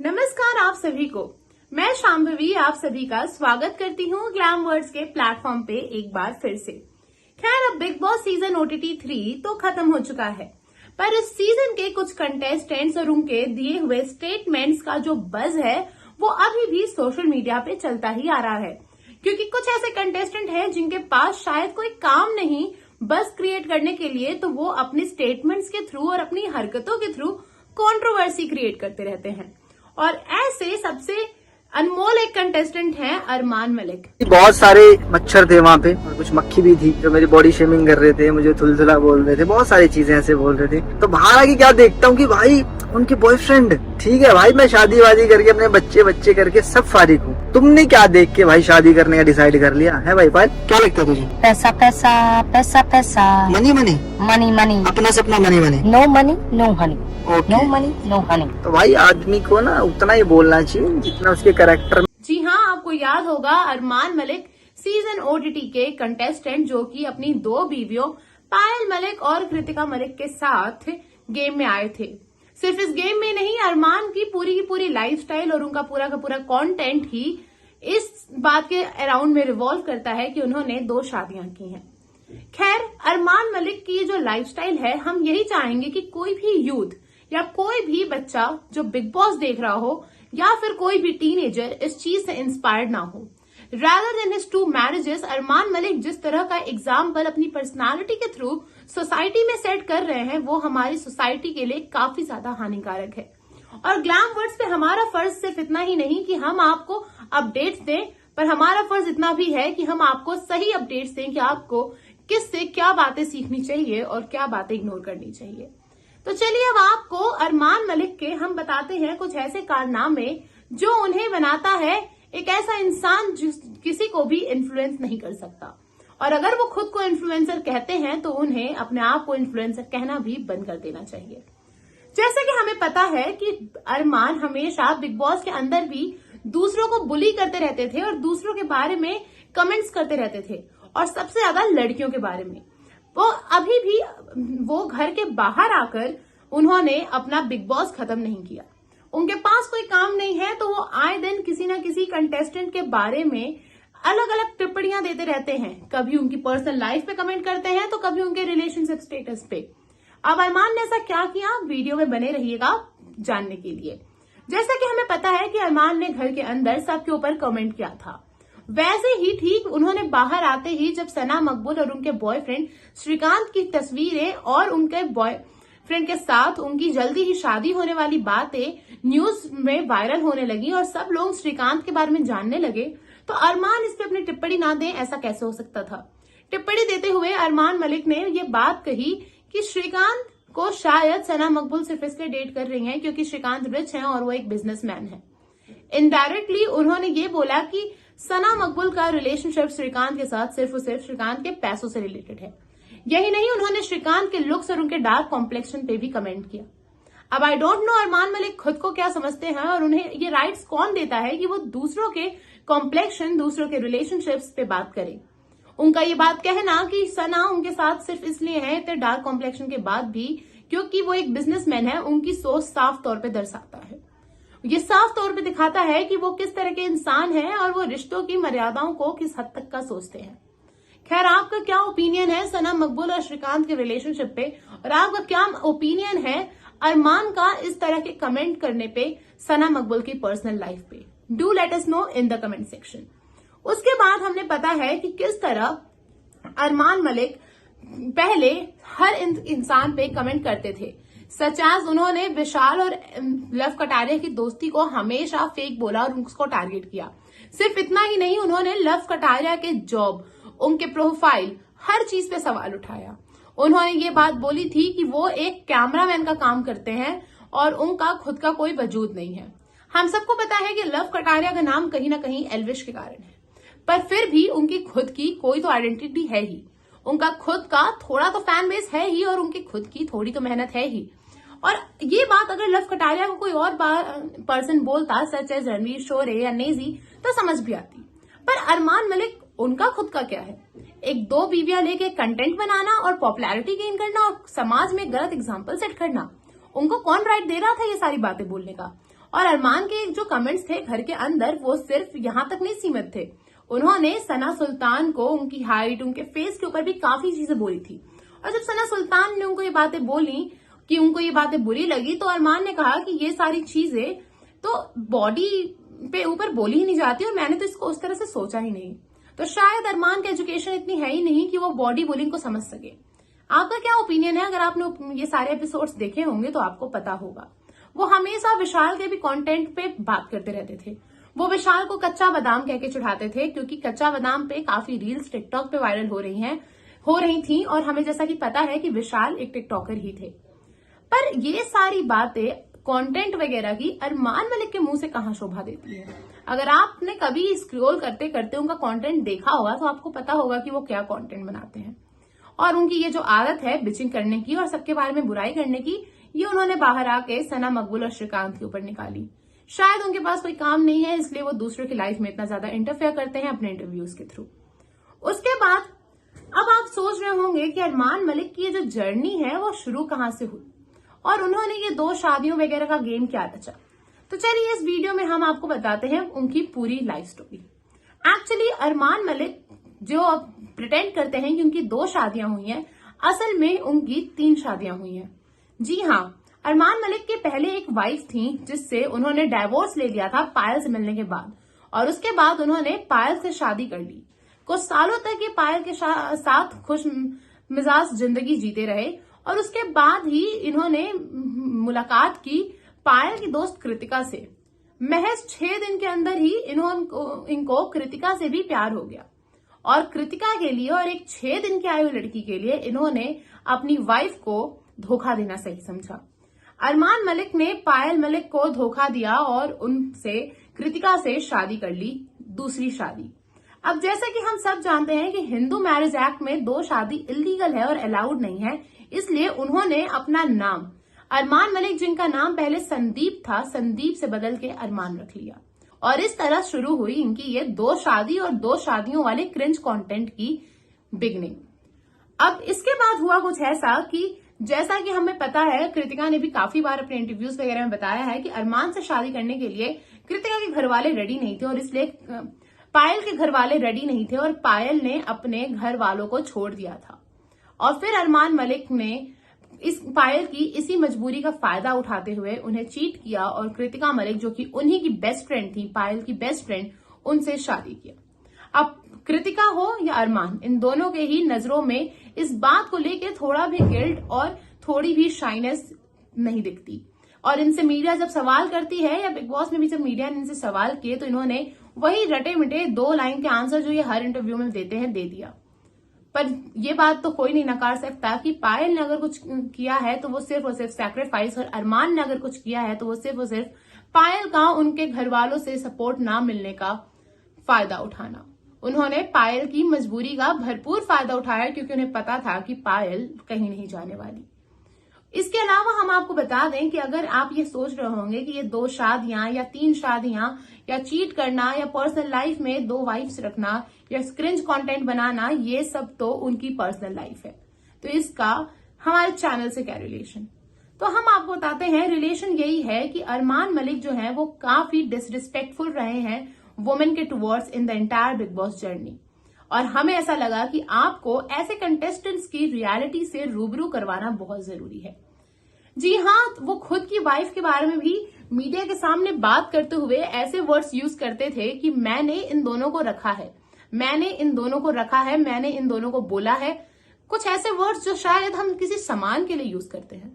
नमस्कार आप सभी को। मैं शांभवी आप सभी का स्वागत करती हूँ ग्लैम वर्ड्स के प्लेटफॉर्म पे एक बार फिर से। खैर अब बिग बॉस सीजन OTT 3 तो खत्म हो चुका है, पर इस सीजन के कुछ कंटेस्टेंट्स और उनके दिए हुए स्टेटमेंट्स का जो बज है वो अभी भी सोशल मीडिया पे चलता ही आ रहा है, क्योंकि कुछ ऐसे कंटेस्टेंट हैं जिनके पास शायद कोई काम नहीं बस क्रिएट करने के लिए, तो वो अपने स्टेटमेंट्स के थ्रू और अपनी हरकतों के थ्रू कंट्रोवर्सी क्रिएट करते रहते हैं। और ऐसे सबसे अनमोल एक कंटेस्टेंट हैं अरमान मलिक। बहुत सारे मच्छर थे वहाँ पे और कुछ मक्खी भी थी जो मेरी बॉडी शेमिंग कर रहे थे, मुझे थुलथुला बोल रहे थे, बहुत सारी चीजें ऐसे बोल रहे थे। तो बाहर आके क्या देखता हूँ कि भाई उनके बॉयफ्रेंड, ठीक है भाई मैं शादी वादी करके अपने बच्चे करके सब फारिग हूँ, तुमने क्या देख के भाई शादी करने का डिसाइड कर लिया है? भाई क्या लगता है तुझे? पैसा पैसा पैसा पैसा, मनी मनी मनी मनी, अपना सपना money money, no money no honey, okay. No money no honey. तो भाई आदमी को ना उतना ही बोलना चाहिए जितना उसके कैरेक्टर। जी हाँ, आपको याद होगा अरमान मलिक सीजन OTT के कंटेस्टेंट जो कि अपनी दो बीवियों पायल मलिक और कृतिका मलिक के साथ गेम में आए थे। सिर्फ इस गेम में नहीं, अरमान की पूरी लाइफस्टाइल और उनका पूरा का पूरा कंटेंट ही इस बात के अराउंड में रिवॉल्व करता है कि उन्होंने 2 शादियां की हैं। खैर अरमान मलिक की जो लाइफस्टाइल है, हम यही चाहेंगे कि कोई भी यूथ या कोई भी बच्चा जो बिग बॉस देख रहा हो या फिर कोई भी टीनेजर इस चीज से इंस्पायर्ड ना हो। Rather than his 2 marriages, Armaan Malik जिस तरह का एग्जाम्पल अपनी पर्सनालिटी के थ्रू सोसाइटी में सेट कर रहे हैं वो हमारी सोसाइटी के लिए काफी ज्यादा हानिकारक है। और ग्लैम वर्ड्स पे हमारा फर्ज सिर्फ इतना ही नहीं कि हम आपको अपडेट्स दें, पर हमारा फर्ज इतना भी है कि हम आपको सही अपडेट्स दें कि आपको किससे क्या बातें सीखनी चाहिए और क्या बातें इग्नोर करनी चाहिए। तो चलिए अब आपको अरमान मलिक के हम बताते हैं कुछ ऐसे कारनामे जो उन्हें बनाता है एक ऐसा इंसान जिस किसी को भी इन्फ्लुएंस नहीं कर सकता। और अगर वो खुद को इन्फ्लुएंसर कहते हैं तो उन्हें अपने आप को इन्फ्लुएंसर कहना भी बंद कर देना चाहिए। जैसे कि हमें पता है कि अरमान हमेशा बिग बॉस के अंदर भी दूसरों को बुली करते रहते थे और दूसरों के बारे में कमेंट्स करते रहते थे, और सबसे ज्यादा लड़कियों के बारे में। वो अभी भी वो घर के बाहर आकर उन्होंने अपना बिग बॉस खत्म नहीं किया। उनके पास कोई काम नहीं है तो वो आए दिन किसी ना किसी कंटेस्टेंट के बारे में अलग अलग टिप्पणियां देते रहते हैं। कभी उनकी पर्सनल लाइफ पे कमेंट करते हैं तो कभी उनके रिलेशनशिप स्टेटस पे। अब अरमान ने ऐसा क्या किया, वीडियो में बने रहिएगा जानने के लिए। जैसा कि हमें पता है कि अरमान ने घर के अंदर सबके ऊपर कमेंट किया था, वैसे ही ठीक उन्होंने बाहर आते ही जब सना मकबूल और उनके बॉयफ्रेंड श्रीकांत की तस्वीरें और उनके बॉयफ्रेंड के साथ उनकी जल्दी ही शादी होने वाली बातें न्यूज में वायरल होने लगी और सब लोग श्रीकांत के बारे में जानने लगे, तो अरमान इस पे अपनी टिप्पणी ना दें, ऐसा कैसे हो सकता था। टिप्पणी देते हुए अरमान मलिक ने ये बात कही कि श्रीकांत को शायद सना मकबूल सिर्फ इसलिए डेट कर रही हैं क्योंकि श्रीकांत रिच है और वो एक बिजनेसमैन है। इनडायरेक्टली उन्होंने ये बोला कि सना मकबूल का रिलेशनशिप श्रीकांत के साथ सिर्फ और सिर्फ श्रीकांत के पैसों से रिलेटेड है। यही नहीं, उन्होंने श्रीकांत के लुक्स और उनके डार्क कॉम्प्लेक्शन पे भी कमेंट किया। अब I don't know Armaan Malik खुद को क्या समझते हैं और उन्हें ये राइट्स कौन देता है कि वो दूसरों के कॉम्प्लेक्शन, दूसरों के रिलेशनशिप्स पे बात करें। उनका ये बात कहना कि सना उनके साथ सिर्फ इसलिए है इतने डार्क कॉम्प्लेक्शन के बाद भी क्योंकि वो एक बिजनेसमैन है, उनकी सोच साफ तौर पर दर्शाता है। ये साफ तौर पे दिखाता है कि वो किस तरह के इंसान हैं और वो रिश्तों की मर्यादाओं को किस हद तक का सोचते हैं। खैर आपका क्या ओपिनियन है सना मकबूल और श्रीकांत के रिलेशनशिप पे, और आपका क्या ओपिनियन है अरमान का इस तरह के कमेंट करने पे सना मकबूल की पर्सनल लाइफ पे? Do let us know in the comment section. उसके बाद हमने पता है कि किस तरह अरमान मलिक पहले हर इंसान पे कमेंट करते थे, सच एज उन्होंने विशाल और लव कटारिया की दोस्ती को हमेशा फेक बोला और उसको टारगेट किया। सिर्फ इतना ही नहीं, उन्होंने लव कटारिया के जॉब, उनके प्रोफाइल, हर चीज पे सवाल उठाया। उन्होंने ये बात बोली थी कि वो एक कैमरामैन का काम करते हैं और उनका खुद का कोई वजूद नहीं है। हम सबको पता है कि लव कटारिया का नाम कहीं ना कहीं एल्विश के कारण है, पर फिर भी उनकी खुद की कोई तो आइडेंटिटी है ही, उनका खुद का थोड़ा तो फैन बेस है ही और उनकी खुद की थोड़ी तो मेहनत है ही। और ये बात अगर लव कटारिया को कोई और पर्सन बोलता, सच एज रणवीर शोरे या नेजी, तो समझ भी आती। पर अरमान मलिक, उनका खुद का क्या है? एक 2 बीवियां लेके कंटेंट बनाना और पॉपुलैरिटी गेन करना और समाज में गलत एग्जाम्पल सेट करना। उनको कौन राइट दे रहा था ये सारी बातें बोलने का? और अरमान के जो कमेंट्स थे घर के अंदर वो सिर्फ यहाँ तक नहीं सीमित थे, उन्होंने सना सुल्तान को उनकी हाइट, उनके फेस के ऊपर भी काफी चीजें बोली थी। और जब सना सुल्तान ने उनको ये बातें बोली कि उनको ये बातें बुरी लगी, तो अरमान ने कहा कि ये सारी चीजें तो बॉडी पे ऊपर बोली ही नहीं जाती और मैंने तो इसको उस तरह से सोचा ही नहीं। तो शायद अरमान की एजुकेशन इतनी है ही नहीं कि वो बॉडी बोलिंग को समझ सके। आपका क्या ओपिनियन है? अगर आपने ये सारे एपिसोड्स देखे होंगे तो आपको पता होगा। वो हमेशा विशाल के भी कंटेंट पे बात करते रहते थे। वो विशाल को कच्चा बादाम कह के चिढ़ाते थे, क्योंकि कच्चा बादाम पे काफी रील्स टिकटॉक पे वायरल हो रही थी और हमें जैसा कि पता है कि विशाल एक टिकटॉकर ही थे। पर ये सारी बातें कंटेंट वगैरह की अरमान मलिक के मुंह से कहां शोभा देती है। अगर आपने कभी स्क्रॉल करते करते उनका कंटेंट देखा होगा तो आपको पता होगा कि वो क्या कंटेंट बनाते हैं। और उनकी ये जो आदत है बिचिंग करने की और सबके बारे में बुराई करने की, ये उन्होंने बाहर आके सना, मकबूल और श्रीकांत के ऊपर निकाली। शायद उनके पास कोई काम नहीं है, इसलिए वो दूसरों की लाइफ में इतना ज्यादा इंटरफेयर करते हैं अपने इंटरव्यूज के थ्रू। उसके बाद अब आप सोच रहे होंगे कि अरमान मलिक की ये जो जर्नी है वो शुरू कहां से हुई और उन्होंने ये 2 शादियों वगैरह का गेम क्या रचा। तो चलिए इस वीडियो में हम आपको बताते हैं उनकी पूरी life story. Actually Armaan Malik जो प्रिटेंड करते हैं कि उनकी 2 शादियां हुई हैं, असल में उनकी 3 शादियां हुई हैं। जी हाँ, अरमान मलिक के पहले एक वाइफ थी जिससे उन्होंने डाइवोर्स ले लिया था पायल से मिलने के बाद, और उसके बाद उन्होंने पायल से शादी कर ली। कुछ सालों तक ये पायल के साथ खुश मिजाज जिंदगी जीते रहे और उसके बाद ही इन्होंने मुलाकात की पायल की दोस्त कृतिका से। महज 6 दिन के अंदर ही इनको कृतिका से भी प्यार हो गया और कृतिका के लिए और एक 6 दिन की आयु लड़की के लिए इन्होंने अपनी वाइफ को धोखा देना सही समझा। अरमान मलिक ने पायल मलिक को धोखा दिया और उनसे कृतिका से शादी कर ली, दूसरी शादी। अब जैसा कि हम सब जानते हैं कि हिंदू मैरिज एक्ट में 2 शादी इलीगल है और अलाउड नहीं है, इसलिए उन्होंने अपना नाम अरमान मलिक, जिनका नाम पहले संदीप था, संदीप से बदल के अरमान रख लिया। और इस तरह शुरू हुई इनकी ये 2 शादी और 2 शादियों वाले क्रिंज कंटेंट की बिगनिंग। अब इसके बाद हुआ कुछ ऐसा कि जैसा कि हमें पता है, कृतिका ने भी काफी बार अपने इंटरव्यूज वगैरह में बताया है कि अरमान से शादी करने के लिए कृतिका के घर वाले रेडी नहीं थे और इसलिए पायल के घर वाले रेडी नहीं थे और पायल ने अपने घर वालों को छोड़ दिया था। और फिर अरमान मलिक ने इस पायल की इसी मजबूरी का फायदा उठाते हुए उन्हें चीट किया और कृतिका मलिक, जो कि उन्हीं की बेस्ट फ्रेंड थी, पायल की बेस्ट फ्रेंड, उनसे शादी किया। अब कृतिका हो या अरमान, इन दोनों के ही नजरों में इस बात को लेकर थोड़ा भी गिल्ट और थोड़ी भी शाइनेस नहीं दिखती। और इनसे मीडिया जब सवाल करती है या बिग बॉस में भी जब मीडिया ने इनसे सवाल किए तो इन्होंने वही रटे मिटे 2 लाइन के आंसर जो ये हर इंटरव्यू में देते हैं दे दिया। पर ये बात तो कोई नहीं नकार सकता कि पायल ने अगर कुछ किया है तो वो सिर्फ और सिर्फ सैक्रिफाइस, और अरमान ने अगर कुछ किया है तो वो सिर्फ और सिर्फ पायल का उनके घर वालों से सपोर्ट ना मिलने का फायदा उठाना। उन्होंने पायल की मजबूरी का भरपूर फायदा उठाया क्योंकि उन्हें पता था कि पायल कहीं नहीं जाने वाली। इसके अलावा हम आपको बता दें कि अगर आप ये सोच रहे होंगे कि ये 2 शादियां या 3 शादियां या चीट करना या पर्सनल लाइफ में 2 वाइफ्स रखना या स्क्रिंज कंटेंट बनाना, ये सब तो उनकी पर्सनल लाइफ है, तो इसका हमारे चैनल से क्या रिलेशन। तो हम आपको बताते हैं रिलेशन यही है कि अरमान मलिक जो है वो काफी डिसरिस्पेक्टफुल रहे हैं वुमेन के towards in the entire big boss journey. और हमें ऐसा लगा कि आपको ऐसे कंटेस्टेंट्स की रियलिटी से रूबरू करवाना बहुत जरूरी है। जी हाँ, वो खुद की वाइफ के बारे में भी मीडिया के सामने बात करते हुए ऐसे वर्ड्स यूज करते थे कि मैंने इन दोनों को रखा है, मैंने इन दोनों को रखा है, मैंने इन दोनों को बोला है। कुछ ऐसे वर्ड्स जो शायद हम किसी सामान के लिए यूज करते हैं।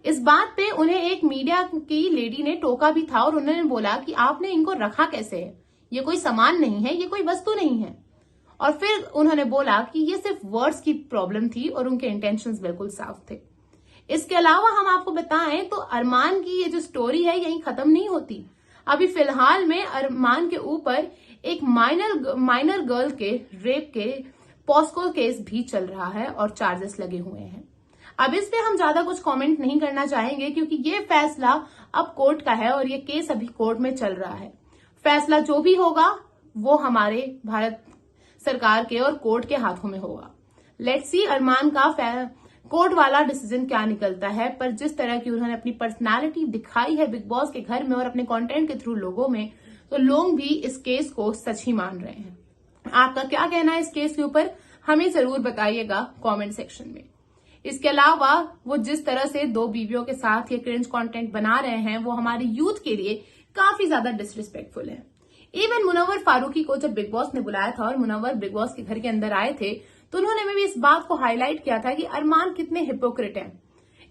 इस बात पे उन्हें एक मीडिया की लेडी ने टोका भी था और उन्होंने बोला कि आपने इनको रखा कैसे है, ये कोई सामान नहीं है, ये कोई वस्तु नहीं है। और फिर उन्होंने बोला कि ये सिर्फ वर्ड्स की प्रॉब्लम थी और उनके इंटेंशंस बिल्कुल साफ थे। इसके अलावा हम आपको बताएं तो अरमान की ये जो स्टोरी है यही खत्म नहीं होती। अभी फिलहाल में अरमान के ऊपर एक माइनर गर्ल के रेप के पॉस्को केस भी चल रहा है और चार्जेस लगे हुए हैं। अब इस पे हम ज्यादा कुछ कमेंट नहीं करना चाहेंगे क्योंकि ये फैसला अब कोर्ट का है और ये केस अभी कोर्ट में चल रहा है। फैसला जो भी होगा वो हमारे भारत सरकार के और कोर्ट के हाथों में होगा। लेट्स सी अरमान का कोर्ट वाला डिसीजन क्या निकलता है, पर जिस तरह की उन्होंने अपनी पर्सनालिटी दिखाई है बिग बॉस के घर में और अपने कंटेंट के थ्रू लोगों में, तो लोग भी इस केस को सच ही मान रहे हैं। आपका क्या कहना है इस केस के ऊपर, हमें जरूर बताइएगा कमेंट सेक्शन में। इसके अलावा वो जिस तरह से दो बीवियों के साथ ये क्रिंज कंटेंट बना रहे हैं, वो हमारे यूथ के लिए काफी ज्यादा डिसरिस्पेक्टफुल है। इवन मुनव्वर फारूकी को जब बिग बॉस ने बुलाया था और मुनव्वर बिग बॉस के घर के अंदर आए थे, तो उन्होंने भी इस बात को हाईलाइट किया था कि अरमान कितने हिपोक्रेट हैं।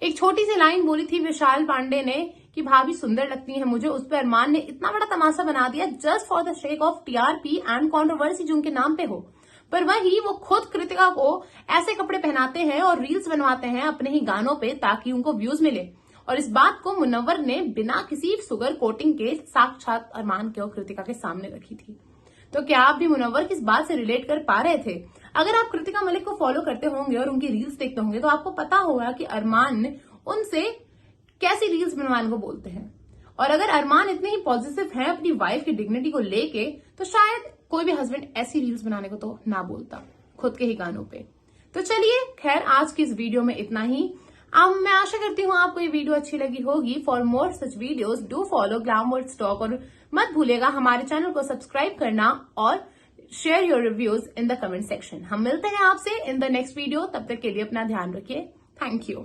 एक छोटी सी लाइन बोली थी विशाल पांडे ने कि भाभी सुंदर लगती है मुझे, उस पर अरमान ने इतना बड़ा तमाशा बना दिया just for the sake of TRP and controversy जो उनके नाम पे हो। पर वही वो खुद कृतिका को ऐसे कपड़े पहनाते हैं और रील्स बनवाते हैं अपने ही गानों पे ताकि उनको व्यूज मिले, और इस बात को मुनव्वर ने बिना किसी सुगर कोटिंग के साक्षात अरमान के और कृतिका के सामने रखी थी। तो क्या आप भी मुनव्वर की इस बात से रिलेट कर पा रहे थे? अगर आप कृतिका मलिक को फॉलो करते होंगे और उनकी रील्स देखते होंगे तो आपको पता होगा कि अरमान उनसे कैसी रील्स बनवाने को बोलते हैं। और अगर अरमान इतने ही पॉजिटिव हैं अपनी वाइफ की डिग्निटी को लेके, तो शायद कोई भी हस्बैंड ऐसी रील्स बनाने को तो ना बोलता खुद के ही गानों पे। तो चलिए खैर, आज की इस वीडियो में इतना ही। अब मैं आशा करती हूँ आपको ये वीडियो अच्छी लगी होगी। For more such videos do follow Glamwords Talk, और मत भूलिएगा हमारे चैनल को सब्सक्राइब करना और share your reviews in the comment section. हम मिलते हैं आपसे इन द नेक्स्ट वीडियो, तब तक के लिए अपना ध्यान रखिए। Thank you.